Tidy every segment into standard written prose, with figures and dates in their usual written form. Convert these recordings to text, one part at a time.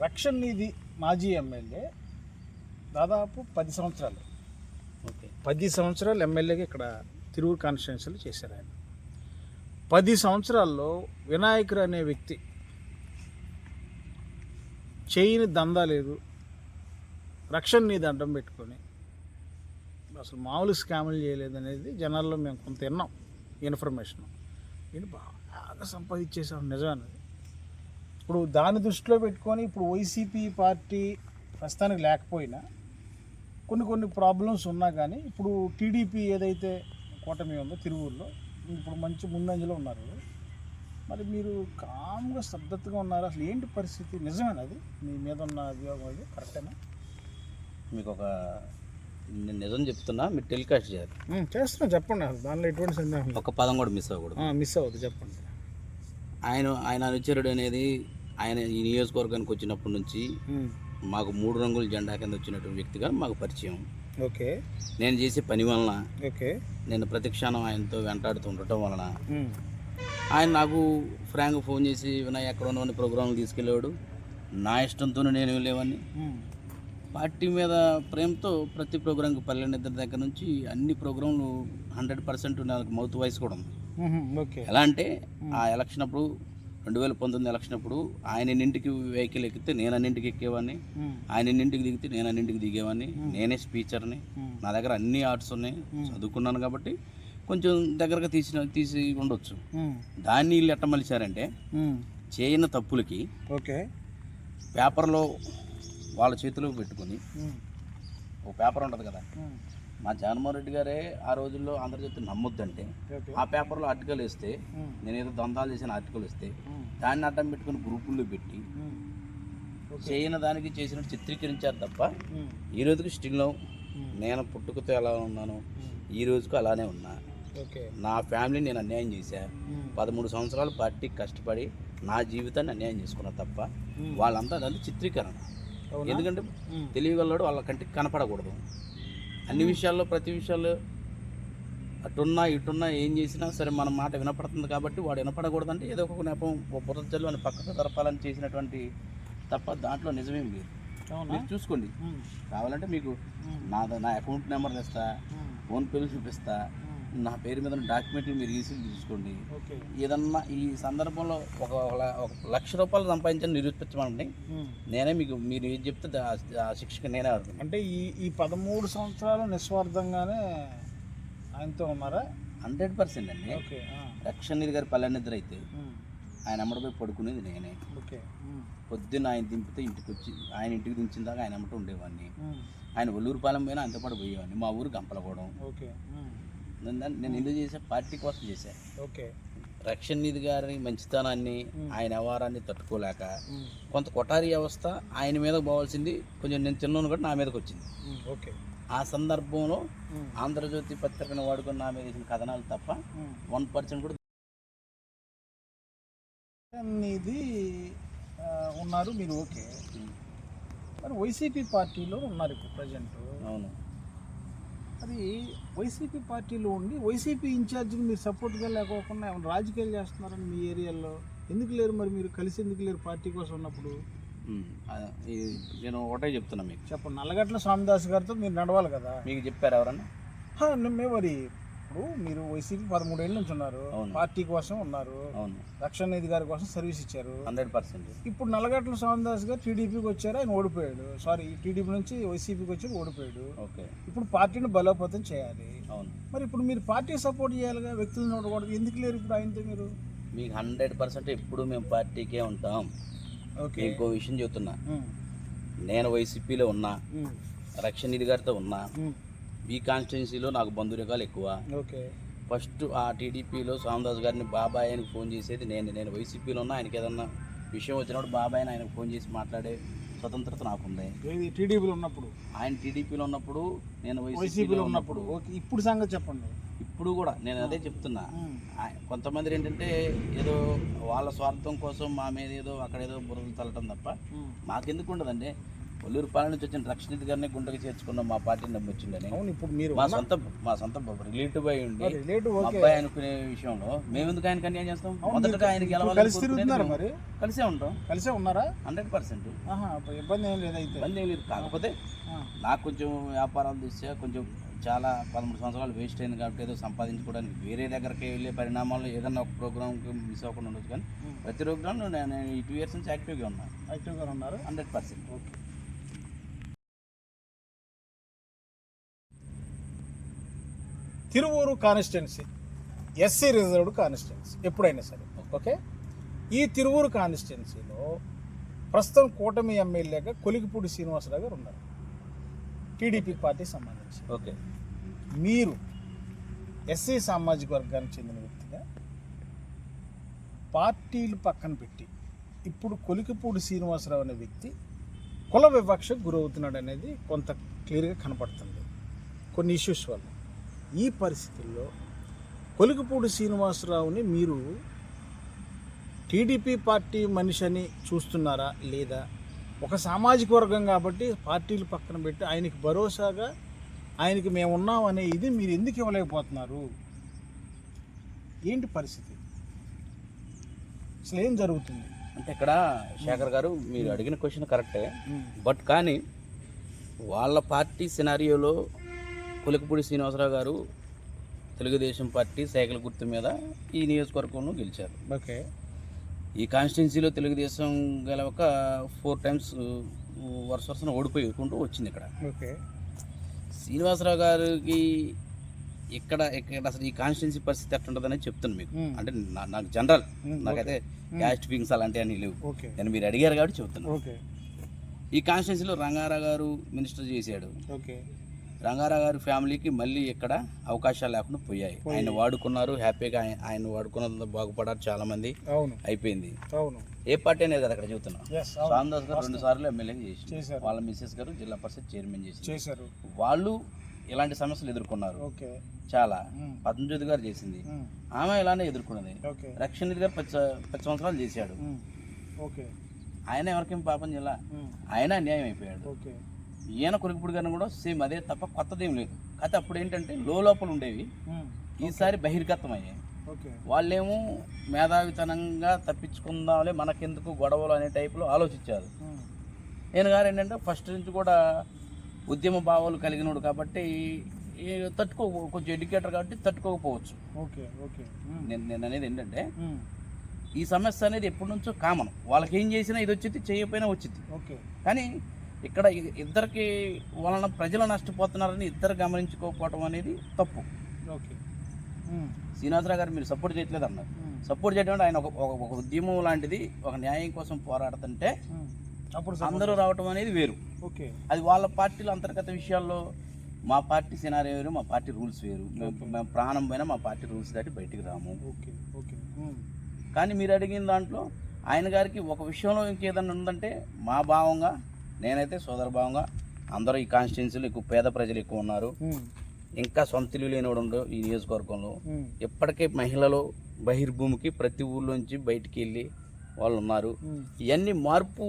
రక్షణ్ నిధి మాజీ ఎమ్మెల్యే దాదాపు 10 సంవత్సరాలు. ఓకే, 10 సంవత్సరాలు ఎమ్మెల్యేగా ఇక్కడ తిరువురు కాన్స్టిట్యున్సీలో చేశారు ఆయన. 10 సంవత్సరాల్లో వినాయకుడు అనే వ్యక్తి చేయని దందా లేదు. రక్షణ్ నిధి అడ్డం పెట్టుకొని అసలు మామూలు స్కాములు చేయలేదు అనేది జనాల్లో మేము కొంత విన్నాం ఇన్ఫర్మేషన్. నేను బాగా సంపాదించేసాను నిజమన్నది. ఇప్పుడు దాన్ని దృష్టిలో పెట్టుకొని ఇప్పుడు వైసీపీ పార్టీ ప్రస్తుతానికి లేకపోయినా కొన్ని ప్రాబ్లమ్స్ ఉన్నా కానీ ఇప్పుడు టీడీపీ ఏదైతే కూటమి ఉందో తిరువూరులో ఇప్పుడు మంచి ముందంజలో ఉన్నారు. మరి మీరు కామ్గా శ్రద్ధగా ఉన్నారు. అసలు ఏంటి పరిస్థితి? నిజమేనది మీ మీద ఉన్న అభియోగం అది కరెక్టేనా? మీకు ఒక నేను నిజం చెప్తున్నా, మీరు టెలికాస్ట్ చేయాలి. చేస్తున్నా, చెప్పండి. అసలు దానిలో ఎటువంటి సందేహం ఒక పదం కూడా మిస్ అవ్వకూడదు. మిస్ అవ్వదు, చెప్పండి. ఆయన అనుచరుడు అనేది ఆయన ఈ నియోజకవర్గానికి వచ్చినప్పటి నుంచి మాకు 3 రంగుల జెండా కింద వచ్చినటువంటి వ్యక్తిగా మాకు పరిచయం. ఓకే, నేను చేసే పని వలన, ఓకే, నేను ప్రతిక్షణం ఆయనతో వెంటాడుతూ ఉండటం వలన ఆయన నాకు ఫ్రాంక్ ఫోన్ చేసి వినయ్ ఎక్కడ ఉన్నవన్నీ ప్రోగ్రాంలు తీసుకెళ్ళేవాడు. నా ఇష్టంతో నేను వెళ్ళేవాడిని. పార్టీ మీద ప్రేమతో ప్రతి ప్రోగ్రాంకి పల్లె నిద్ర దగ్గర నుంచి అన్ని ప్రోగ్రాంలు 100% నాకు మౌత్ వాయిస్ కూడా ఉంది. ఓకే, ఎలా అంటే ఆ ఎలక్షన్ అప్పుడు 2019 ఎలక్షన్ అప్పుడు ఆయన ఇంటికి వెహికల్ ఎక్కితే నేను అన్నింటికి ఎక్కేవాడిని, ఆయన ఇంటికి దిగితే నేను అన్నింటికి దిగేవాడిని. నేనే స్పీచర్ని, నా దగ్గర అన్ని ఆర్ట్స్ ఉన్నాయి, చదువుకున్నాను కాబట్టి కొంచెం దగ్గరగా తీసి ఉండొచ్చు. దాన్ని వీళ్ళు ఎట్ట మలిచారంటే చేయని తప్పులకి ఓకే పేపర్లో వాళ్ళ చేతిలో పెట్టుకుని, ఒక పేపర్ ఉంటుంది కదా, మా జగన్మోహన్ రెడ్డి గారే ఆ రోజుల్లో ఆంధ్రజ్యోతి నమ్మొద్దంటే ఆ పేపర్లో ఆర్టికల్ వేస్తే, నేను ఏదో దొందాలు చేసిన ఆర్టికల్ ఇస్తే దాన్ని అడ్డం పెట్టుకుని గ్రూపుల్లో పెట్టి చేయని దానికి చేసినట్టు చిత్రీకరించారు తప్ప ఈ రోజుకి స్టిల్ నేను పుట్టుకతో ఎలా ఉన్నాను ఈ రోజుకు అలానే ఉన్నా. నా ఫ్యామిలీని నేను అన్యాయం చేశా. 13 సంవత్సరాలు పార్టీకి కష్టపడి నా జీవితాన్ని అన్యాయం చేసుకున్నా తప్ప వాళ్ళంతా దాన్ని చిత్రీకరణ. ఎందుకంటే తెలియగలడు వాళ్ళ కంటికి కనపడకూడదు. అన్ని విషయాల్లో ప్రతి విషయాల్లో అటున్నా ఇటున్నా ఏం చేసినా సరే మన మాట వినపడుతుంది కాబట్టి వాడు వినపడకూడదంటే ఏదో ఒక నెపం బురద జల్లు అని పక్కకు జరపాలని చేసినటువంటి తప్ప దాంట్లో నిజమేం లేదు. మీరు చూసుకోండి, కావాలంటే మీకు నా అకౌంట్ నెంబర్లు ఇస్తా, ఫోన్పేలు చూపిస్తా, నా పేరు మీద డాక్యుమెంట్లు మీరు ఈసీ చూసుకోండి. ఏదన్నా ఈ సందర్భంలో ఒక ₹1,00,000 సంపాదించని నిరూపించమండి, నేనే మీకు మీరు ఏం చెప్తే ఆ శిక్షకు నేనే అర్థం. అంటే ఈ 13 సంవత్సరాలు నిస్వార్థంగానే ఆయనతో ఉన్నారా? 100% అండి. రక్షణ్ నిధి గారి పల్లె నిద్ర అయితే ఆయన అమ్మడిపోయి పడుకునేది నేనే. పొద్దున్న ఆయన దింపితే ఇంటికి వచ్చి ఆయన ఇంటికి దించిన దాకా ఆయన అమ్మట ఉండేవాడిని. ఆయన ఒల్లూరుపాలెం పోయినా అంత పాటు పోయేవాడిని. మా ఊరు గంపలగూడెం. నేను ఎందుకు చేసా? పార్టీ కోసం చేశా. రక్షణ్ నిధి గారి మంచితనాన్ని, ఆయన వ్యవహారాన్ని తట్టుకోలేక కొంత కొఠారీ వ్యవస్థ ఆయన మీద పోవాల్సింది కొంచెం నేను చిన్నోను కూడా నా మీదకి వచ్చింది. ఆ సందర్భంలో ఆంధ్రజ్యోతి పత్రికను వాడుకొని నా మీద వేసిన కథనాలు తప్ప 1% కూడా ఇది ఉన్నారు మీరు. ఓకే, మరి వైసీపీ పార్టీలో ఉన్నారు ఇప్పుడు ప్రజెంట్. అవును, అది వైసీపీ పార్టీలో ఉండి వైసీపీ ఇన్ఛార్జిని మీరు సపోర్ట్గా లేకోకుండా ఏమైనా రాజకీయాలు చేస్తున్నారని మీ ఏరియాలో ఎందుకు లేరు? మరి మీరు కలిసి ఎందుకు లేరు పార్టీ కోసం ఉన్నప్పుడు? నేను ఒకటే చెప్తున్నా మీకు. చెప్పండి. నల్లగట్ల స్వామిదాస్ గారితో మీరు నడవాలి కదా. మీకు చెప్పారు ఎవరన్నా? మరి ఇప్పుడు మీరు వైసీపీ 13 ఏళ్ళ నుంచి ఉన్నారు, పార్టీ కోసం ఉన్నారు, రక్షణ్ నిధి గారి కోసం సర్వీస్ ఇచ్చారు 100%. ఇప్పుడు నల్లగట్ల స్వామిదాస్ గారు టీడీపీకి వచ్చారు, ఆయన ఓడిపోయాడు. సారీ, టీడీపీ నుంచి వైసీపీకి వచ్చాడు, ఓడిపోయాడు. ఇప్పుడు పార్టీని బలోపేతం చేయాలి. మరి ఇప్పుడు మీరు పార్టీ సపోర్ట్ చేయాలిగా, వ్యక్తులను చూడకూడదు. ఎందుకు లేరు ఇప్పుడు ఆయనతో మీరు? మీకు 100% ఎప్పుడు మేము పార్టీకే ఉంటాం. ఇంకో విషయం చెప్తున్నా, నేను వైసీపీలో ఉన్నా, రక్షణ్ నిధి గారితో ఉన్నా. ఈ కాన్స్టిట్యున్సీలో నాకు బంధురకాలు ఎక్కువ. ఫస్ట్ ఆ టీడీపీలో స్వామిదాస్ గారిని బాబాయ్ ఆయనకు ఫోన్ చేసేది నేను వైసీపీలో ఉన్నా. ఆయనకి ఏదన్నా విషయం వచ్చినప్పుడు బాబాయ్ ఆయనకు ఫోన్ చేసి మాట్లాడే స్వతంత్రత నాకుంది. టీడీపీలో ఉన్నప్పుడు, ఆయన టీడీపీలో ఉన్నప్పుడు, నేను వైసీపీలో ఉన్నప్పుడు. ఓకే, ఇప్పుడు సంగతి చెప్పండి. ఇప్పుడు కూడా నేను అదే చెప్తున్నా. కొంతమంది ఏంటంటే ఏదో వాళ్ళ స్వార్థం కోసం మా మీద ఏదో అక్కడ ఏదో బురదలు తల్లటం తప్ప మాకెందుకు ఉండదండి. కొల్లూరుపాలెం నుంచి వచ్చిన రక్షణిత్ గారిని గుండెకి చేర్చుకున్నాం మా పార్టీ నమ్మొచ్చిందని. ఇప్పుడు మీరు మా సొంత రిలేటివ్ అయి ఉండి అబ్బాయి అనుకునే విషయంలో మేము ఎందుకు ఆయనకు అన్యాయం చేస్తాం? మొదటగా ఆయన కలిసే ఉంటాం. కలిసే ఉన్నారా? 100%. ఇబ్బంది ఏం లేదు. అయితే ఇబ్బంది ఏం లేదు. కాకపోతే నాకు కొంచెం వ్యాపారాలు చూస్తే కొంచెం చాలా 13 సంవత్సరాలు వేస్ట్ అయింది కాబట్టి ఏదో సంపాదించుకోవడానికి వేరే దగ్గరికి వెళ్ళే పరిణామాల్లో ఏదన్నా ఒక ప్రోగ్రామ్కి మిస్ అవ్వకుండా ఉండొచ్చు. కానీ ప్రతి ప్రోగ్రాంలో నేను ఈ 2 years నుంచి యాక్టివ్గా ఉన్నారు. 100%. Okay. Tiruvuru constituency SC reserved constituency ఎప్పుడైనా సరే. ఓకే. ఈ తిరువూరు కాన్స్టిట్యున్సీలో ప్రస్తుతం కూటమి ఎమ్మెల్యేగా కొలిగిపూడి శ్రీనివాసరావు గారు ఉన్నారు, టీడీపీ పార్టీ సంబంధించి. ఓకే. మీరు ఎస్సీ సామాజిక వర్గానికి చెందిన వ్యక్తిగా పార్టీలు పక్కన పెట్టి ఇప్పుడు కొలిగిపూడి శ్రీనివాసరావు అనే వ్యక్తి కుల వివక్షకు గురవుతున్నాడు అనేది కొంత క్లియర్గా కనపడుతుంది కొన్ని ఇష్యూస్ వల్ల. ఈ పరిస్థితుల్లో కొలిగిపూడి శ్రీనివాసరావుని మీరు టీడీపీ పార్టీ మనిషి అని చూస్తున్నారా, లేదా ఒక సామాజిక వర్గం కాబట్టి పార్టీలు పక్కన పెట్టి ఆయనకి భరోసాగా ఆయనకి మేము ఉన్నాం అనే ఇది మీరు ఎందుకు ఇవ్వలేకపోతున్నారు? ఏంటి పరిస్థితి? అసలు ఏం జరుగుతుంది? అంటే ఇక్కడ శేఖర్ గారు మీరు అడిగిన క్వశ్చన్ కరెక్టే. బట్ కానీ వాళ్ళ పార్టీ సినారియోలో కొలిగిపూడి శ్రీనివాసరావు గారు తెలుగుదేశం పార్టీ సైకిల్ గుర్తు మీద ఈ నియోజకవర్గంలో గెలిచారు. ఓకే. ఈ కాన్స్టిట్యున్సీలో తెలుగుదేశం గెలవక 4 times వరుస ఓడిపోయికుంటూ వచ్చింది ఇక్కడ. ఓకే. శ్రీనివాసరావు గారికి ఇక్కడ అసలు ఈ కాన్స్టిట్యున్సీ పరిస్థితి ఎట్లుంటుందని చెప్తాను మీకు. అంటే నాకు జనరల్ నాకైతే క్యాస్ట్ ఫీలింగ్స్ అలాంటివన్నీ లేవు. నేను మీరు అడిగారు కాబట్టి చెప్తున్నాను. ఈ కాన్స్టిట్యున్సీలో రంగారావు గారు మినిస్టర్ చేశాడు. ఓకే. రంగారావు గారి ఫ్యామిలీకి మళ్ళీ ఇక్కడ అవకాశాలు లేకుండా పోయాయి. ఆయన వాడుకున్నారు, హ్యాపీగా ఆయన వాడుకున్నంత బాగుపడారు చాలా మంది. అయిపోయింది. ఏ పార్టీ అనేది అక్కడ చెబుతున్నాం. స్వామిదాస్ గారు 2 సార్లు ఎమ్మెల్యే చేశారు. వాళ్ళ మిస్సెస్ గారు జిల్లా పరిషత్ చైర్మన్ చేశారు. వాళ్ళు ఇలాంటి సమస్యలు ఎదుర్కొన్నారు చాలా. పద్మజ్యోతి గారు చేసింది, ఆమె ఇలానే ఎదుర్కొన్నది. రక్షణిత్ గారు 10 సంవత్సరాలు చేశాడు. ఆయన ఎవరికేం పాపం చేయాల, ఆయన అన్యాయం అయిపోయాడు. ఈయన కొలిగిపూడి గారిని కూడా సేమ్ అదే తప్ప కొత్తదేం లేదు. కాకపోతే అప్పుడు ఏంటంటే లోపల ఉండేవి, ఈసారి బహిర్గతం అయ్యాయి. వాళ్ళేమో మేధావితనంగా తప్పించుకుందాంలే మనకెందుకు గొడవలు అనే టైపులో ఆలోచించారు. నేను గారు ఏంటంటే ఫస్ట్ నుంచి కూడా ఉద్యమ భావాలు కలిగినోడు కాబట్టి కొంచెం ఎడ్యుకేటర్ కాబట్టి తట్టుకోకపోవచ్చు. నేను అనేది ఏంటంటే ఈ సమస్య అనేది ఎప్పటి నుంచో కామన్. వాళ్ళకి ఏం చేసినా ఇది వచ్చింది, చేయకపోయినా వచ్చింది. కానీ ఇక్కడ ఇద్దరికి వలన ప్రజలు నష్టపోతున్నారని ఇద్దరు గమనించుకోకపోవటం అనేది తప్పు. శ్రీనివాసరావు గారు మీరు సపోర్ట్ చేయట్లేదు అన్నారు. సపోర్ట్ చేయడం ఆయన ఒక ఉద్యమం లాంటిది, ఒక న్యాయం కోసం పోరాడుతుంటే అప్పుడు అందరూ రావటం అనేది వేరు. అది వాళ్ళ పార్టీలో అంతర్గత విషయాల్లో మా పార్టీ సినారియో వేరు, మా పార్టీ రూల్స్ వేరు. మేము ప్రాణం పైన మా పార్టీ రూల్స్ దాటి బయటికి రాము. కానీ మీరు అడిగిన దాంట్లో ఆయన గారికి ఒక విషయంలో ఇంకేదన్నా ఉందంటే మా భావంగా, నేనైతే సోదర భావంగా అందరూ ఈ కాన్స్టిట్యున్సీలో ఎక్కువ పేద ప్రజలు ఎక్కువ ఉన్నారు. ఇంకా సొంత ఇల్లు లేనివాడు ఉండవు ఈ నియోజకవర్గంలో. ఇప్పటికే మహిళలు బహిర్భూమికి ప్రతి ఊళ్ళోంచి బయటికి వెళ్ళి వాళ్ళు ఉన్నారు. ఇవన్నీ మార్పు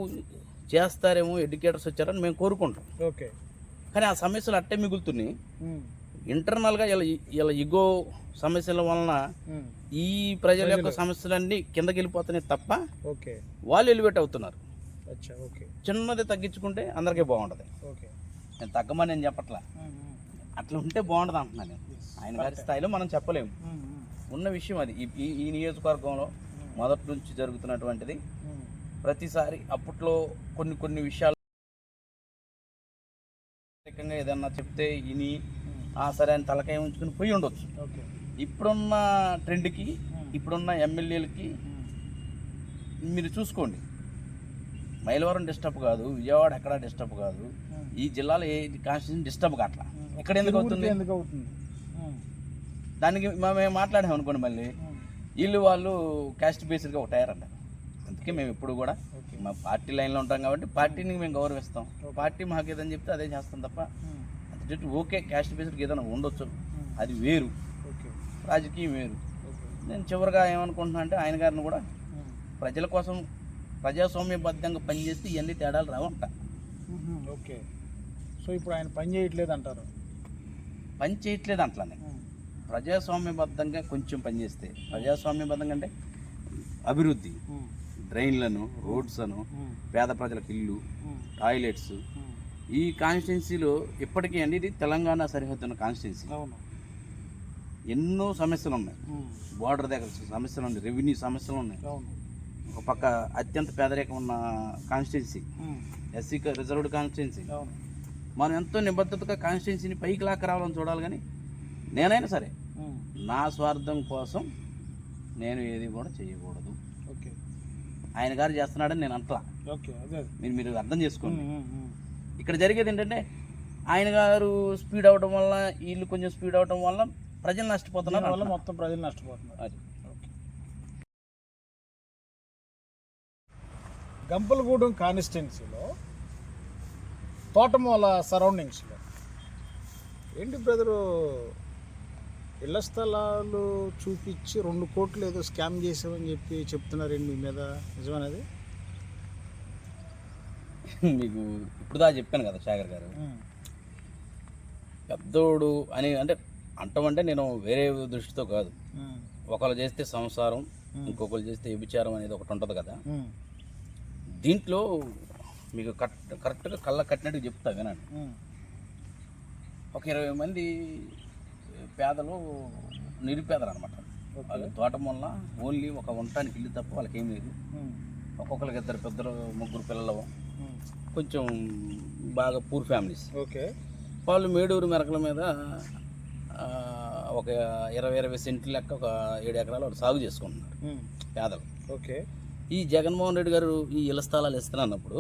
చేస్తారేమో, ఎడ్యుకేటర్స్ వచ్చారని మేము కోరుకుంటాం. కానీ ఆ సమస్యలు అట్టే మిగులుతున్నాయి. ఇంటర్నల్గా ఇలా ఇగో సమస్యల వలన ఈ ప్రజల యొక్క సమస్యలన్నీ కిందకి వెళ్ళిపోతున్నాయి తప్ప వాళ్ళు ఎలివేట్ అవుతున్నారు. చిన్నది తగ్గించుకుంటే అందరికీ బాగుంటుంది. నేను తగ్గమని నేను చెప్పట్లా, అట్లా ఉంటే బాగుంటుంది అంటున్నాను నేను. ఆయన గారి స్థాయిలో మనం చెప్పలేము, ఉన్న విషయం అది. ఈ నియోజకవర్గంలో మొదటి నుంచి జరుగుతున్నటువంటిది. ప్రతిసారి అప్పట్లో కొన్ని విషయాలు ఏదన్నా చెప్తే ఇని సరే అని తలకాయ ఉంచుకుని పోయి ఉండొచ్చు. ఇప్పుడున్న ట్రెండ్కి, ఇప్పుడున్న ఎమ్మెల్యేలకి మీరు చూసుకోండి, మైలవరం డిస్టర్బ్ కాదు, విజయవాడ ఎక్కడ డిస్టర్బ్ కాదు, ఈ జిల్లాలో ఏ కాన్స్టిట్యూషన్ డిస్టర్బ్ కావట్లా. ఇక్కడ ఎందుకు అవుతుంది? దానికి మేము మాట్లాడాము అనుకోండి, మళ్ళీ వాళ్ళు క్యాస్ట్ బేస్డ్గా ఒక టైర్ అంటారు. అందుకే మేము ఎప్పుడు కూడా మా పార్టీ లైన్లో ఉంటాం కాబట్టి పార్టీని మేము గౌరవిస్తాం. పార్టీ మాకు ఏదని చెప్తే అదే చేస్తాం తప్ప ఓకే క్యాస్ట్ బేస్డ్కి ఏదైనా ఉండొచ్చు, అది వేరు. రాజకీయం వేరు. నేను చివరిగా ఏమనుకుంటున్నా అంటే ఆయన గారిని కూడా ప్రజల కోసం ప్రజాస్వామ్యబద్ధంగా పనిచేస్తే ఇవన్నీ తేడాలు రావంట. ఓకే. సో ఇప్పుడు ఆయన పని చేయట్లేదు అంటారు? పని చేయట్లేదు అంటలానే, ప్రజాస్వామ్యబద్ధంగా కొంచెం పనిచేస్తే, ప్రజాస్వామ్యబద్ధంగా అంటే అభివృద్ధి, డ్రైన్లను, రోడ్స్ను, పేద ప్రజలకు ఇల్లు, టాయిలెట్స్. ఈ కాన్స్టిట్యున్సీలో ఇప్పటికీ అండి, ఇది తెలంగాణ సరిహద్దున్న కాన్స్టిట్యున్సీ, ఎన్నో సమస్యలు ఉన్నాయి. బోర్డర్ దగ్గర సమస్యలు ఉన్నాయి, రెవెన్యూ సమస్యలు ఉన్నాయి. ఒక పక్క అత్యంత పేదరికం ఉన్న కాన్స్టిట్యున్సీ, ఎస్సీ రిజర్వ్డ్ కాన్స్టిట్యున్సీ. మనం ఎంతో నిబద్ధతగా కాన్స్టిట్యున్సీని పైకి లాక్క రావాలని చూడాలి. కానీ నేనైనా సరే నా స్వార్థం కోసం నేను ఏది కూడా చేయకూడదు. ఓకే. ఆయన గారు చేస్తున్నాడని నేను అంటలా. ఓకే, అదే మీరు అర్థం చేసుకోండి. ఇక్కడ జరిగేది ఏంటంటే ఆయన గారు స్పీడ్ అవడం వల్ల, వీళ్ళు కొంచెం స్పీడ్ అవడం వల్ల ప్రజలు నష్టపోతున్నారు, వల్ల మొత్తం ప్రజలు నష్టపోతున్నారు. అది. ఓకే. గంపలగూడెం కాన్స్టిట్యున్సీలో తోటమూల సరౌండింగ్స్లో ఏంటి బ్రదరు, ఇళ్ల స్థలాలు చూపించి 2 కోట్లు ఏదో స్కామ్ చేసామని చెప్పి చెప్తున్నారండి మీ మీద, నిజమనేది? మీకు ఇప్పుడు చెప్పాను కదా శేఖర్ గారు, పెద్దోడు అని అంటే అంటామంటే నేను వేరే దృష్టితో కాదు. ఒకళ్ళు చేస్తే సంసారం, ఇంకొకరు చేస్తే వ్యభిచారం అనేది ఒకటి ఉంటుంది కదా. దీంట్లో మీకు కరెక్ట్గా కళ్ళ కట్టినట్టు చెప్తా వినండి. ఒక 20 మంది పేదలు, నిరుపేదలు అనమాట. వాళ్ళు తోట వల్ల ఓన్లీ ఒక ఉండటానికి ఇల్లు తప్ప వాళ్ళకి ఏం లేదు. ఒక్కొక్కరికి 2 3 పిల్లలు, కొంచెం బాగా పూర్ ఫ్యామిలీస్. ఓకే. వాళ్ళు మేడూరు మెరకల మీద ఒక 20 సెంట్లు లెక్క ఒక 7 ఎకరాలు వాళ్ళు సాగు చేసుకుంటున్నారు పేదలు. ఓకే. ఈ జగన్మోహన్ రెడ్డి గారు ఈ ఇళ్ల స్థలాలు ఇస్తున్నప్పుడు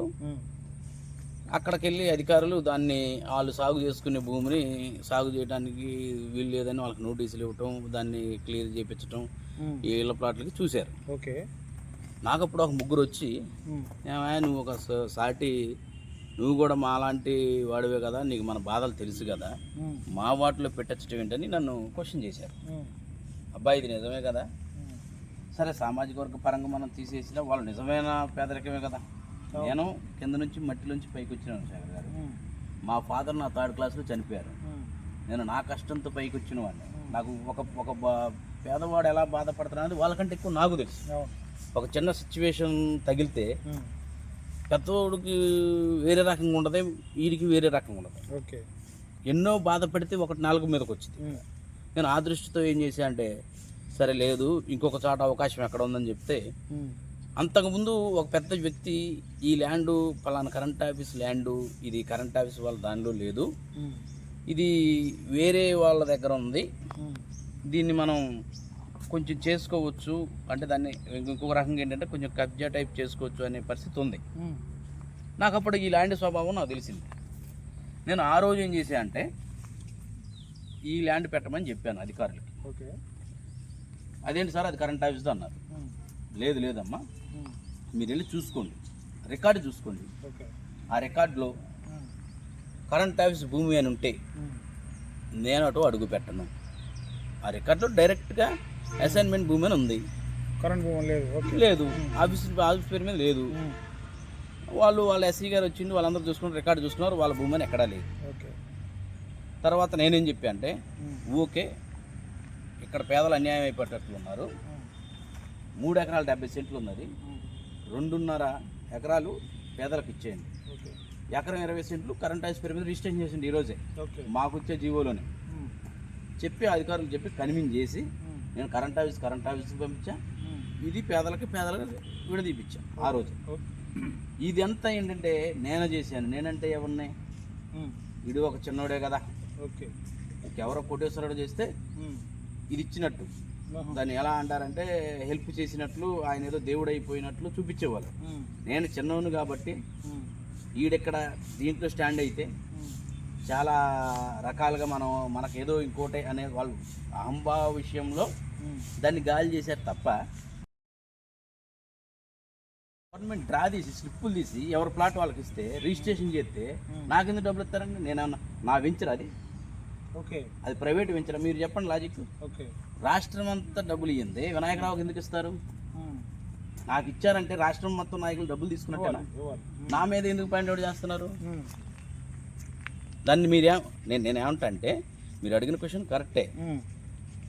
అక్కడికి వెళ్ళి అధికారులు దాన్ని వాళ్ళు సాగు చేసుకునే భూమిని సాగు చేయడానికి వీలు లేదని వాళ్ళకి నోటీసులు ఇవ్వటం, దాన్ని క్లియర్ చేయించడం ఈ ఇళ్ల ప్లాట్లకి చూశారు. ఓకే. నాకు అప్పుడు ఒక 3 వచ్చి, నువ్వు ఒక సాటి, నువ్వు కూడా మాలాంటి వాడివే కదా, నీకు మన బాధలు తెలుసు కదా, మా వాటిలో పెట్టచ్చటం ఏంటని నన్ను క్వశ్చన్ చేశారు. అబ్బాయి ఇది నిజమే కదా, సరే సామాజిక వర్గ పరంగా మనం తీసేసినా వాళ్ళు నిజమైన పేదరికమే కదా. నేను కింద నుంచి మట్టిలోంచి పైకి వచ్చినాను శేఖర్ గారు. మా ఫాదర్ నా 3rd క్లాస్లో చనిపోయారు. నేను నా కష్టంతో పైకి వచ్చిన వాడిని. నాకు ఒక పేదవాడు ఎలా బాధపడుతున్నది వాళ్ళకంటే ఎక్కువ నాకు తెలుసు. ఒక చిన్న సిచ్యువేషన్ తగిలితే పెద్దవాడికి వేరే రకంగా ఉండదు, వీడికి వేరే రకంగా ఉండదు. ఓకే. ఎన్నో బాధపడితే ఒకటి 4 మీదకి వచ్చింది. నేను ఆ దృష్టితో ఏం చేశా అంటే, సరే లేదు ఇంకొక చోట అవకాశం ఎక్కడ ఉందని చెప్తే, అంతకుముందు ఒక పెద్ద వ్యక్తి ఈ ల్యాండు పలానా కరెంట్ ఆఫీస్ ల్యాండు, ఇది కరెంట్ ఆఫీస్ వాళ్ళ దానిలో లేదు, ఇది వేరే వాళ్ళ దగ్గర ఉంది, దీన్ని మనం కొంచెం చేసుకోవచ్చు అంటే దాన్ని ఇంకొక రకంగా ఏంటంటే కొంచెం కబ్జా టైప్ చేసుకోవచ్చు అనే పరిస్థితి ఉంది. నాకు అప్పుడు ఈ ల్యాండ్ స్వభావం నాకు తెలిసింది. నేను ఆ రోజు ఏం చేశా అంటే, ఈ ల్యాండ్ పెట్టమని చెప్పాను అధికారులకి. ఓకే. అదేంటి సార్ అది కరెంట్ ఆఫీస్తో అన్నారు. లేదమ్మా, మీరు వెళ్ళి చూసుకోండి, రికార్డు చూసుకోండి. ఆ రికార్డులో కరెంట్ ఆఫీస్ భూమి అని ఉంటే నేను అటు అడుగు పెట్టను. ఆ రికార్డులో డైరెక్ట్గా అసైన్మెంట్ భూమి అని ఉంది, కరెంట్ భూమి లేదు, ఆఫీస్ పేరు మీద లేదు. వాళ్ళ ఎస్సీ గారు వచ్చింది, వాళ్ళందరూ చూసుకున్నారు, రికార్డు చూసుకున్నారు, వాళ్ళ భూమి అని ఎక్కడా లేదు. తర్వాత నేనేం చెప్పా అంటే, ఓకే ఇక్కడ పేదలు అన్యాయం అయిపోయేటట్లు ఉన్నారు, 3 ఎకరాలు 70 సెంట్లు ఉన్నది, 2.5 ఎకరాలు పేదలకు ఇచ్చేయండి, ఎకరం 20 సెంట్లు కరెంట్ ఆఫీస్ పేరు మీద రిజిస్ట్రేషన్ చేసింది ఈరోజే మాకు వచ్చే జీవోలోనే చెప్పి, అధికారులు చెప్పి కన్విన్స్ చేసి నేను కరెంట్ ఆఫీస్ పంపించా, ఇది పేదలకు విడదీపించా ఆ రోజు. ఇది అంతా ఏంటంటే నేను చేశాను. నేనంటే ఎవరిని, ఇది ఒక చిన్నోడే కదా, ఎవరో కోటేశ్వరుడు చేస్తే ఇది ఇచ్చినట్టు, దాన్ని ఎలా అంటారంటే హెల్ప్ చేసినట్లు, ఆయన ఏదో దేవుడు అయిపోయినట్లు చూపించేవాళ్ళు. నేను చిన్నవాడిని కాబట్టి ఈడెక్కడ దీంట్లో స్టాండ్ అయితే చాలా రకాలుగా మనకేదో ఇంకోటి అనే వాళ్ళు అహంభావ విషయంలో దాన్ని గాలి చేశారు తప్ప, గవర్నమెంట్ డ్రా తీసి స్లిప్పులు తీసి ఎవరి ప్లాట్ వాళ్ళకి ఇస్తే రిజిస్ట్రేషన్ చేస్తే నాకెందుకు డబ్బులు ఇస్తారండి? నేనేమన్నా నా వెంచర్ అది? ఓకే. అది ప్రైవేట్ వెంచర్. మీరు చెప్పండి లాజిక్. ఓకే. రాష్ట్రం అంతా డబ్బులు ఇయ్యింది, వినాయకరావుకి ఎందుకు ఇస్తారు? నాకు ఇచ్చారంటే రాష్ట్రం మొత్తం నాయకులు డబ్బులు తీసుకున్నట్టేనా? నా మీద ఎందుకు పాయింట్ అవుట్ చేస్తున్నారు? దాన్ని మీరేం నేనేమంటా అంటే, మీరు అడిగిన క్వశ్చన్ కరెక్టే.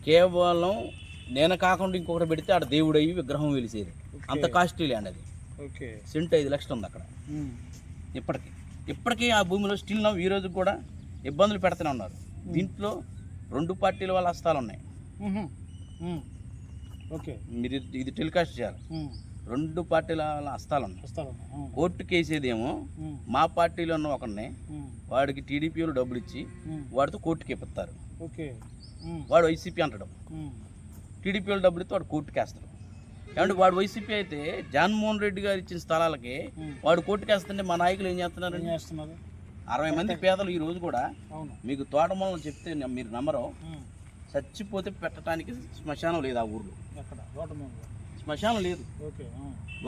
కేవలం నేను కాకుండా ఇంకొకటి పెడితే ఆడ దేవుడు అయ్యి విగ్రహం వెలిసేది. అంత కాస్ట్లీ ల్యాండ్ అది. సెంట్ 5 లక్షలు ఉంది అక్కడ. ఇప్పటికీ ఆ భూమిలో స్టిల్ నవ్వు ఈ రోజు కూడా ఇబ్బందులు పెడుతూనే ఉన్నారు. దీంట్లో 2 పార్టీల వాళ్ళ హస్తాలు ఉన్నాయి. మీరు ఇది టెలికాస్ట్ చేయాలి. 2 పార్టీల వాళ్ళ హస్తాలు ఉన్నాయి. కోర్టు కేసేదేమో మా పార్టీలో ఉన్న ఒకరిని వాడికి టీడీపీ వాళ్ళు డబ్బులు ఇచ్చి వాడితో కోర్టుకి ఎప్పుతారు. వాడు వైసీపీ అంటాడు, టీడీపీ వాళ్ళు డబ్బులు ఇస్తే వాడు కోర్టుకి వేస్తాడు. ఏమంటే వాడు వైసీపీ అయితే జగన్మోహన్ రెడ్డి గారు ఇచ్చిన స్థలాలకి వాడు కోర్టుకి వేస్తుంటే మా నాయకులు ఏం చేస్తున్నారు? 60 మంది పేదలు ఈ రోజు కూడా మీకు తోటమూలను చెప్తే మీరు నమ్మరు, చచ్చిపోతే పెట్టడానికి శ్మశానం లేదు ఆ ఊర్లో. శ్మశానం లేదు.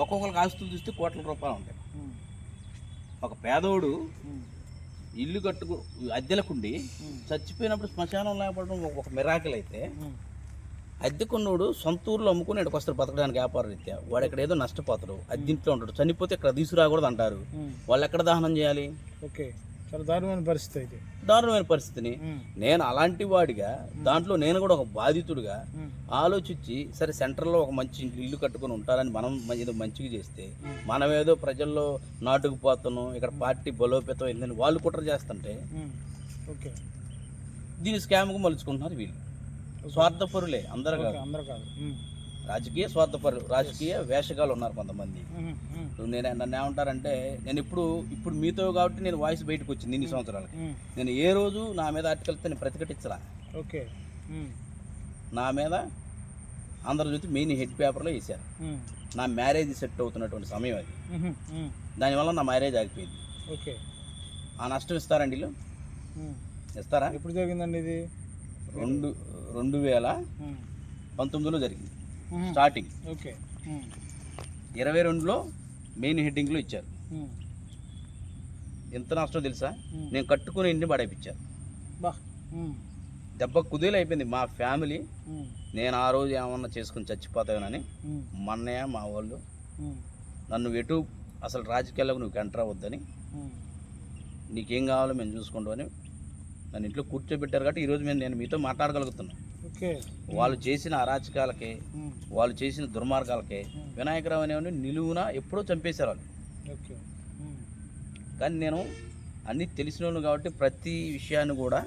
ఒక్కొక్కరికి ఆస్తులు చూస్తే కోట్ల రూపాయలు ఉంటాయి. ఒక పేదోడు ఇల్లు అద్దెలకుండి చచ్చిపోయినప్పుడు శ్మశానం లేకపోవడం ఒక మిరాకిల్ అయితే, అద్దెకున్నోడు సొంత ఊర్లో అమ్ముకుని ఇక్కడికి వస్తారు బతకడానికి వ్యాపార రీత్యా. వాడు ఇక్కడ ఏదో నష్టపోతాడు, అద్దెంట్లో ఉంటాడు, చనిపోతే ఇక్కడ తీసుకురాకూడదు అంటారు. వాళ్ళు ఎక్కడ దహనం చేయాలి? చాలా దారుణమైన పరిస్థితి. అయితే దారుణమైన పరిస్థితిని నేను అలాంటి వాడిగా దాంట్లో నేను కూడా ఒక బాధితుడిగా ఆలోచించి, సరే సెంటర్లో ఒక మంచి ఇల్లు కట్టుకొని ఉంటారని మనం ఏదో మంచిగా చేస్తే, మనం ఏదో ప్రజల్లో నాటుకుపోతున్నాం, ఇక్కడ పార్టీ బలోపేతం ఏందని వాళ్ళు కుట్ర చేస్తుంటే దీని స్కామ్కు మలుచుకుంటున్నారు వీళ్ళు. స్వార్థపరులే, అందరూ కాదు. రాజకీయ స్వార్థపరులు, రాజకీయ వేషగాలు ఉన్నారు కొంతమంది. నన్ను ఏమంటారంటే, నేను ఇప్పుడు మీతో కాబట్టి నేను వాయిస్ బయటకు వచ్చింది ఇన్ని సంవత్సరాలకి. నేను ఏ రోజు నా మీద ఆర్టికల్తో నేను ప్రతిఘటించరా. నా మీద ఆంధ్రజ్యోతి మెయిన్ హెడ్ పేపర్లో వేశారు. నా మ్యారేజ్ సెట్ అవుతున్నటువంటి సమయం అది. దానివల్ల నా మ్యారేజ్ ఆగిపోయింది. ఆ నష్టం ఇస్తారండి వీళ్ళు? ఇస్తారా? ఎప్పుడు జరిగిందండి ఇది? 2019లో జరిగింది స్టార్టింగ్. 22లో మెయిన్ హెడ్డింగ్లో ఇచ్చారు. ఎంత నష్టం తెలుసా? నేను కట్టుకుని ఇంటిని పడేపించారు. దెబ్బ కుదేలు అయిపోయింది మా ఫ్యామిలీ. నేను ఆ రోజు ఏమన్నా చేసుకుని చచ్చిపోతానని మొన్నయ్య మా వాళ్ళు నన్ను ఎటు అసలు రాజకీయాలకు నువ్వు ఎంటర్ అవ్వద్దని, నీకేం కావాలో మేము చూసుకుంటామని నన్ను ఇంట్లో కూర్చోబెట్టారు. కాబట్టి ఈరోజు నేను మీతో మాట్లాడగలుగుతున్నాను. వాళ్ళు చేసిన అరాచకాలకే, వాళ్ళు చేసిన దుర్మార్గాలకే వినాయకరావు అనేవాడిని నిలువున ఎప్పుడో చంపేశారు వాళ్ళు. కానీ నేను అన్నీ తెలిసినోళ్ళు కాబట్టి ప్రతి విషయాన్ని కూడా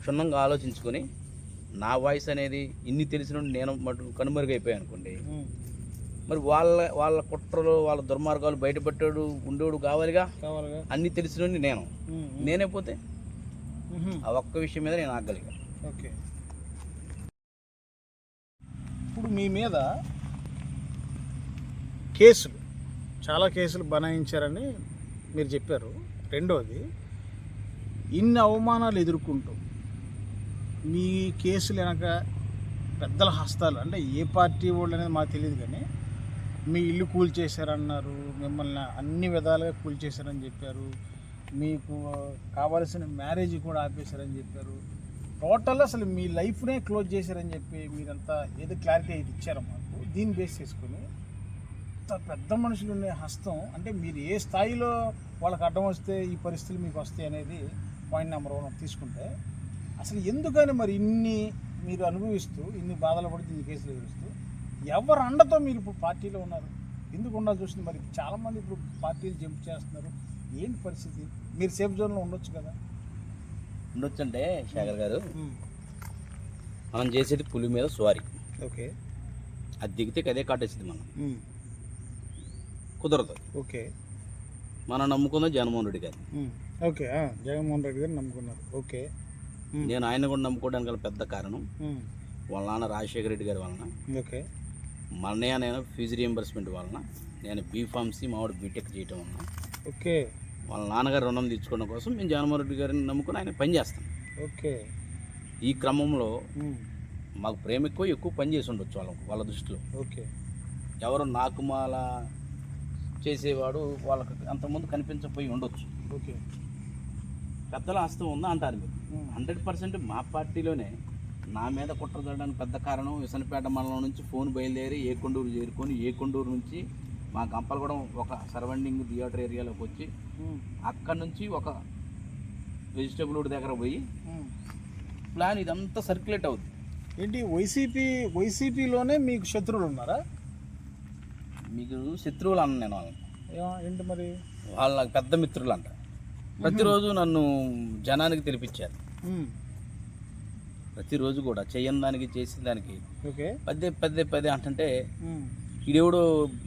క్షుణ్ణంగా ఆలోచించుకొని, నా వాయిస్ అనేది ఇన్ని తెలిసిన నేను మటు కనుమరుగైపోయాను అనుకోండి, మరి వాళ్ళ కుట్రలు వాళ్ళ దుర్మార్గాలు బయటపెట్టాడు ఉండేవాడు కావాలిగా. అన్నీ తెలిసినోడిని నేనే పోతే ఆ ఒక్క విషయం మీద నేను ఆగలిగా. ఇప్పుడు మీ మీద కేసులు, చాలా కేసులు బనాయించారని మీరు చెప్పారు. రెండోది, ఇన్ని అవమానాలు ఎదుర్కొంటూ మీ కేసులు వెనక పెద్దల హస్తాలు, అంటే ఏ పార్టీ వాళ్ళు అనేది మాకు తెలియదు, కానీ మీ ఇల్లు కూల్చేశారన్నారు, మిమ్మల్ని అన్ని విధాలుగా కూల్చేశారని చెప్పారు, మీకు కావాల్సిన మ్యారేజ్ కూడా ఆపేశారని చెప్పారు, టోటల్ అసలు మీ లైఫ్నే క్లోజ్ చేశారని చెప్పి మీరంతా ఏదో క్లారిటీ అయితే ఇచ్చారో మాకు. దీన్ని బేస్ చేసుకొని పెద్ద మనుషులు ఉండే హస్తం, అంటే మీరు ఏ స్థాయిలో వాళ్ళకి అడ్డం వస్తే ఈ పరిస్థితులు మీకు వస్తాయి అనేది పాయింట్ నెంబర్ 1 తీసుకుంటే, అసలు ఎందుకని మరి ఇన్ని మీరు అనుభవిస్తూ, ఇన్ని బాధలు పడుతూ, ఇన్ని కేసులు ఎదురుస్తూ, ఎవరు అండతో మీరు ఇప్పుడు పార్టీలో ఉన్నారు? ఎందుకు ఉండాలి చూస్తుంది? మరి చాలామంది ఇప్పుడు పార్టీలు జంప్ చేస్తున్నారు. ఏంటి పరిస్థితి? మీరు సేఫ్ జోన్లో ఉండొచ్చు కదా. ఉండొచ్చంటే శేఖర్ గారు, మనం చేసేది పులి మీద స్వారీ. అది దిగితే అదే కాటేసింది. మనం కుదరదు. మనం నమ్ముకుందాం జగన్మోహన్ రెడ్డి గారు. జగన్మోహన్ రెడ్డి గారు నమ్ముకున్నారు. నేను ఆయన కూడా నమ్ముకోవడానికి గల పెద్ద కారణం వాళ్ళ నాన్న రాజశేఖర రెడ్డి గారి వలన, మన్నయ్య నేను ఫీజు రియంబర్స్మెంట్ వలన, నేను బీఫార్మసీ మావాడు బీటెక్ చేయటం వలన, వాళ్ళ నాన్నగారు రుణం తీర్చుకోవడం కోసం మేము జగన్మోహన్ రెడ్డి గారిని నమ్ముకుని ఆయన పని చేస్తాం. ఈ క్రమంలో మాకు ప్రేమ ఎక్కువ పని చేసి ఉండొచ్చు వాళ్ళ దృష్టిలో. ఎవరు నాకుమాల చేసేవాడు వాళ్ళకి అంతకుముందు కనిపించకపోయి ఉండొచ్చు. పెద్దల హస్తం ఉందా అంటారు మీరు. 100% మా పార్టీలోనే నా మీద కుట్ర జరగడానికి పెద్ద కారణం విసనపేట మండలం నుంచి ఫోన్ బయలుదేరి ఏకొండూరు చేరుకొని ఏకొండూరు నుంచి మా గంపలగూడెం ఒక సరౌండింగ్ థియేటర్ ఏరియాలోకి వచ్చి అక్కడ నుంచి ఒక వెజిటబుల్ దగ్గర పోయి ప్లాన్ ఇదంతా సర్క్యులేట్ అవుతుంది. ఏంటి వైసీపీలోనే మీకు శత్రువులు ఉన్నారా? మీకు శత్రువులు అన్న నేను వాళ్ళని. ఏంటి మరి? వాళ్ళు నాకు పెద్ద మిత్రులు అంట. ప్రతిరోజు నన్ను జనానికి తెలిపించారు. ప్రతిరోజు కూడా చేయని దానికి చేసిన దానికి పదే అంటుంటే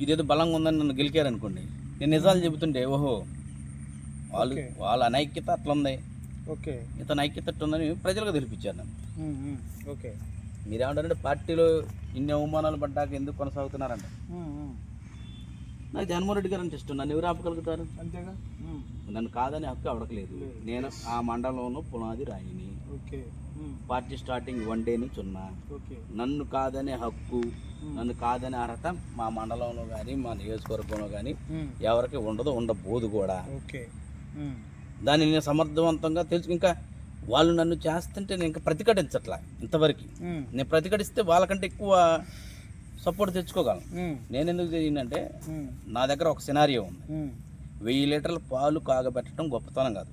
ఇదేదో బలంగా ఉందని నన్ను గెలికారనుకోండి, నేను నిజాలు చెబుతుంటే ఓహో వాళ్ళ అనైక్యత అట్లా ఉంది, ఇతని ఐక్యత ఉందని ప్రజలకు తెలిపించారు నన్ను. మీరేమంటారంటే పార్టీలో ఇన్ని అవమానాలు పడ్డాక ఎందుకు కొనసాగుతున్నారంట. నాకు జగన్మోహన్ రెడ్డి గారు అంటే ఇష్టం. నన్ను ఎవరు ఆపగలుగుతారు? అంతేగా. నన్ను కాదని హక్కు అవడకలేదు. నేను ఆ మండలంలో పునాది రాయిని. పార్టీ స్టార్టింగ్ 1 డే నుంచి ఉన్నా. నన్ను కాదనే హక్కు, నన్ను కాదనే అర్హత మా మండలంలో కానీ మా నియోజకవర్గంలో కానీ ఎవరికి ఉండదు, ఉండబోదు కూడా. దాన్ని నేను సమర్థవంతంగా తెలుసు. ఇంకా వాళ్ళు నన్ను చేస్తుంటే నేను ఇంకా ప్రతిఘటించట్లా ఇంతవరకు. నేను ప్రతిఘటిస్తే వాళ్ళకంటే ఎక్కువ సపోర్ట్ తెచ్చుకోగలను. నేను ఎందుకు చేయంటే నా దగ్గర ఒక సినారియో ఉంది. 1000 లీటర్ల పాలు కాగబెట్టడం గొప్పతనం కాదు,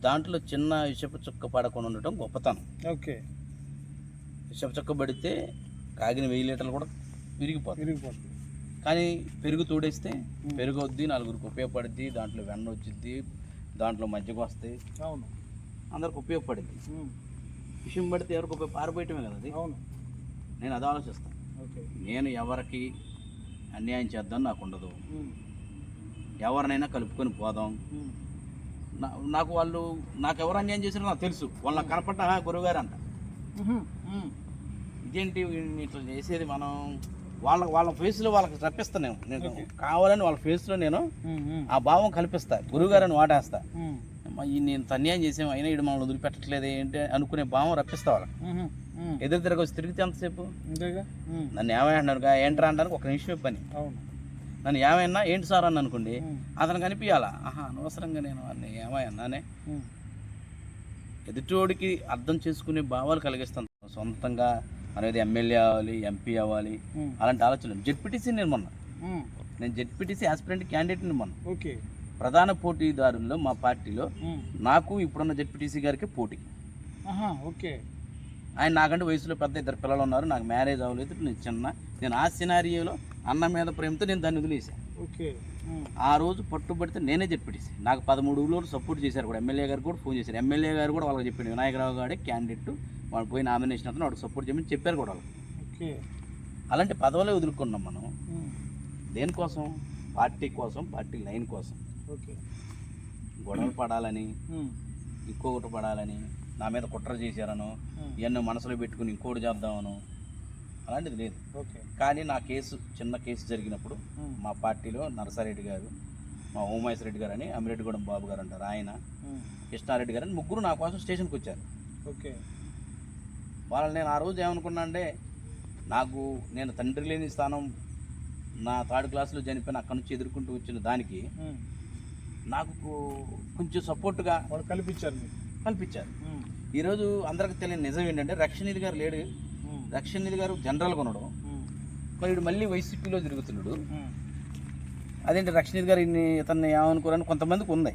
దాంట్లో చిన్న విషపు చుక్క పడకుండా ఉండటం గొప్పతనం. విషపు చుక్క పడితే కాగిన 1000 లీటర్లు కూడా విరిగిపోతుంది. కానీ పెరుగు తోడేస్తే పెరుగు వద్ది, నలుగురికి ఉపయోగపడుద్ది, దాంట్లో వెన్న వచ్చిద్ది, దాంట్లో మజ్జిగ వస్తాయి, అందరికి ఉపయోగపడింది. విషయం పడితే ఎవరికి పారిపోయటమే కదా అది. నేను అది ఆలోచిస్తాను. నేను ఎవరికి అన్యాయం చేద్దాం నాకు ఉండదు, ఎవరినైనా కలుపుకొని పోదాం. నాకు నాకు ఎవరు అన్యాయం చేశారో నాకు తెలుసు. వాళ్ళ కనపడ్డ గురువుగారు అంట. ఇదేంటి ఇట్లా చేసేది? మనం వాళ్ళ ఫేస్లో వాళ్ళకి రప్పిస్తాను. నేను కావాలని వాళ్ళ ఫేస్లో నేను ఆ భావం కల్పిస్తా, గురువుగారని వాటేస్తా. నేను అన్యాయం చేసాము అయినా ఇటు మమ్మల్ని వదిలిపెట్టట్లేదు ఏంటి అనుకునే భావం రప్పిస్తా వాళ్ళకి. ఎదురు తిరగ వచ్చి తిరిగితే ఎంతసేపు? నన్ను ఏమైనా ఏంట్రా అంటానికి ఒక నిమిషమే పని. నన్ను ఏమైనా ఏంటి సార్ అని అనుకోండి, అతను కనిపించాలా. అనవసరంగా నేను వాడిని ఏమైనానే ఎదుటోడికి అర్థం చేసుకునే భావాలు కలిగిస్తాను. సొంతంగా అనేది ఎమ్మెల్యే అవ్వాలి, ఎంపీ అవ్వాలి అలాంటి ఆలోచన. జెడ్పీటీసీ నేను జెడ్పీటీసీ ఆస్పిరెంట్ క్యాండిడేట్ని మొన్న. ప్రధాన పోటీదారుల్లో మా పార్టీలో నాకు ఇప్పుడున్న జెడ్పీటీసీ గారికి పోటీ. ఆయన నాకంటే వయసులో పెద్ద 2 పిల్లలు ఉన్నారు, నాకు మ్యారేజ్ అవ్వలేదు, నేను చిన్న. నేను ఆ సినారియోలో అన్న మీద ప్రేమతో నేను దాన్ని వదిలేసాను. ఆ రోజు పట్టుబడితే నేనే జెడ్పీటీసీ. నాకు 13 ఊళ్ళో సపోర్ట్ చేశారు కూడా. ఎమ్మెల్యే గారు కూడా ఫోన్ చేశారు. ఎమ్మెల్యే గారు కూడా వాళ్ళకి చెప్పాడు, వినాయకరావు గారి క్యాండిడేట్ వాళ్ళు పోయి నామినేషన్ అతను వాడికి సపోర్ట్ చేయమని చెప్పారు కూడా వాళ్ళు. అలాంటి పదవులే వదులుకున్నాం మనం. దేనికోసం? పార్టీ కోసం, పార్టీ లైన్ కోసం. గొడవలు పడాలని, ఇంకొకటి పడాలని, నా మీద కుట్ర చేశారనో, ఇవన్నీ మనసులో పెట్టుకుని ఇంకోటి చేద్దామనో అలాంటిది లేదు. కానీ నా చిన్న కేసు జరిగినప్పుడు మా పార్టీలో నరసారెడ్డి గారు, మా ఉమాయేశ్వర రెడ్డి గారు అని, అమిరెడ్డిగూడెం బాబు గారు అంటారు ఆయన, కృష్ణారెడ్డి గారు అని ముగ్గురు నా కోసం స్టేషన్కి వచ్చారు. వాళ్ళని నేను ఆ రోజు ఏమనుకున్నా అంటే, నేను తండ్రి లేని స్థానం, నా 3rd క్లాస్లో చనిపోయిన అక్కడి నుంచి ఎదుర్కొంటూ వచ్చిన దానికి నాకు కొంచెం సపోర్ట్గా వాళ్ళు కల్పించారు. ఈరోజు అందరికి తెలియని నిజం ఏంటంటే, రక్షణనిధి గారు లేడు. రక్షణనిధి గారు జనరల్గా ఉన్నాడు, మరి వీడు మళ్ళీ వైసీపీలో తిరుగుతున్నాడు. అదేంటి రక్షణనిధి గారు ఇతన్ని ఏమనుకోరని కొంతమందికి ఉంది.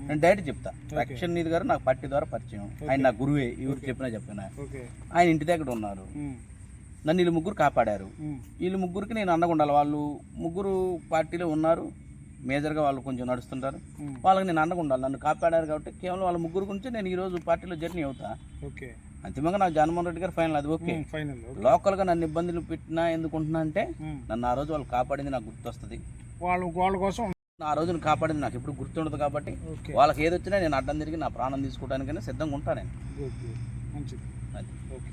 నేను డైరెక్ట్ చెప్తా, రక్షణనిధి గారు నాకు పార్టీ ద్వారా పరిచయం, ఆయన నా గురువే, ఎవరు చెప్పినా ఆయన ఇంటి దగ్గర ఉన్నారు. నన్ను వీళ్ళు ముగ్గురు కాపాడారు. వీళ్ళు ముగ్గురికి నేను అండగా ఉండాలి. వాళ్ళు ముగ్గురు పార్టీలో ఉన్నారు, మేజర్గా వాళ్ళు కొంచెం నడుస్తుంటారు, వాళ్ళకి నేను అండగా ఉండాలి. నన్ను కాపాడారు కాబట్టి కేవలం వాళ్ళ ముగ్గురు గురించి నేను ఈరోజు పార్టీలో జర్నీ అవుతా. అంతిమంగా నాకు జగన్మోహన్ రెడ్డి గారు ఫైనల్, అది ఓకే. లోకల్గా నన్ను ఇబ్బందులు పెట్టినా ఎందుకుంటున్నా అంటే, నన్ను ఆ రోజు వాళ్ళు కాపాడింది నాకు గుర్తొస్తుంది. వాళ్ళ కోసం ఆ రోజును కాపాడింది నాకు ఎప్పుడు గుర్తుండదు. కాబట్టి వాళ్ళకి ఏది వచ్చినా నేను అడ్డం తిరిగి నా ప్రాణం తీసుకోవడానికైనా సిద్ధంగా ఉంటాను నేను. అది ఓకే.